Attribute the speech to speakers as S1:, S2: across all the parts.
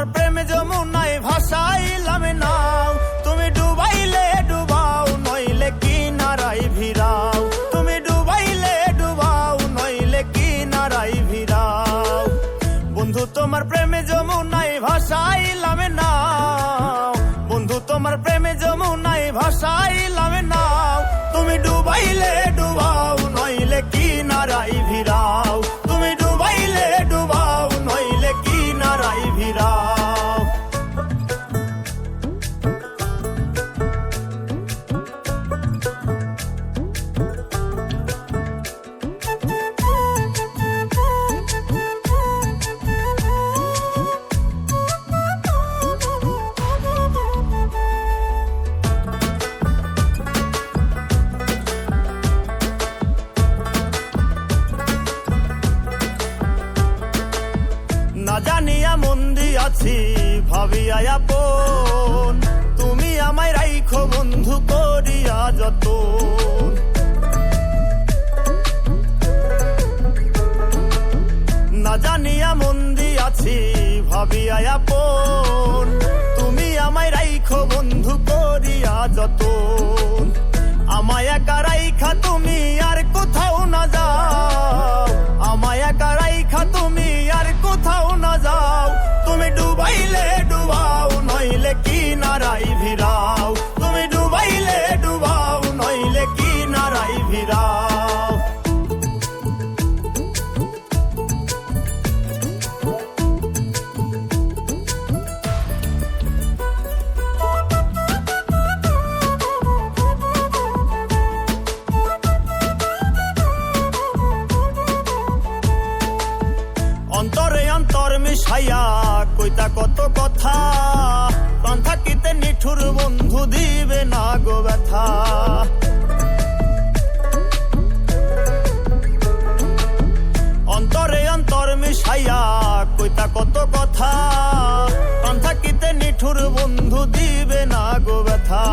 S1: তোমার প্রেমে যমুনায় ভাসাইলাম নাও, তুমি ডুবাইলে ডুবাও নইলে কিনারায় ভিড়াও, তুমি ডুবাইলে ডুবাও নইলে কিনারায় ভিড়াও। বন্ধু তোমার প্রেমে যমুনায় ভাসাইলাম নাও, বন্ধু তোমার প্রেমে যমুনায় ভাসাইলাম নাও, তুমি ডুবাইলে ডুবাও নইলে কিনারায় ভিড়াও, তুমি ডুবাইলে ডুবাও নইলে কিনারায় ভিড়াও। না জানিয়া মন্দি আছি ভাবিয়া আপন, তুমি আমায় রাইখো বন্ধু করিয়া যতন। না জানিয়া মন্দি আছি ভাবিয়া আপন, তুমি আমায় রাইখো বন্ধু করিয়া যতন। আমায় একা রাইখা তুমি আর কোথাও না যাও, আমায় একা রাইখা তুমি আর কোথাও না যাও, তুমি ডুবাইলে ডুবাও নইলে কিনারায় ভিড়াও, তুমি ডুবাইলে ডুবাও নইলে কিনারায় ভিড়াও। অন্তরে অন্তর মিশাইয়া কইতা কত কথা, প্রাণ থাকিতে নিঠুর বন্ধু দিবে না গো ব্যথা। অন্তরে অন্তর মিশাইয়া কইতা কত কথা, প্রাণ থাকিতে নিঠুর বন্ধু দিবে না গো ব্যথা।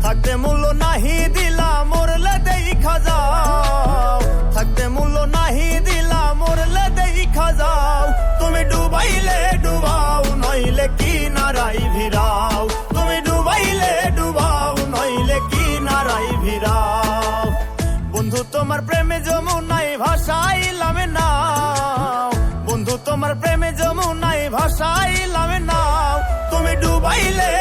S1: থাকতে মূল্য নাহি দিলা মরলে দেখা যাও, থাকতে মূল্য নাহি দিলা মরলে দেখা যাও, তুমি ডুবাইলে ডুবাও নইলে কিনারায় ভিড়াও, তুমি ডুবাইলে ডুবাও নইলে কিনারায় ভিড়াও। বন্ধু তোমার প্রেমে যমুনায় ভাসাইলাম নাও, বন্ধু তোমার প্রেমে যমুনায় ভাসাইলাম নাও, তুমি ডুবাইলে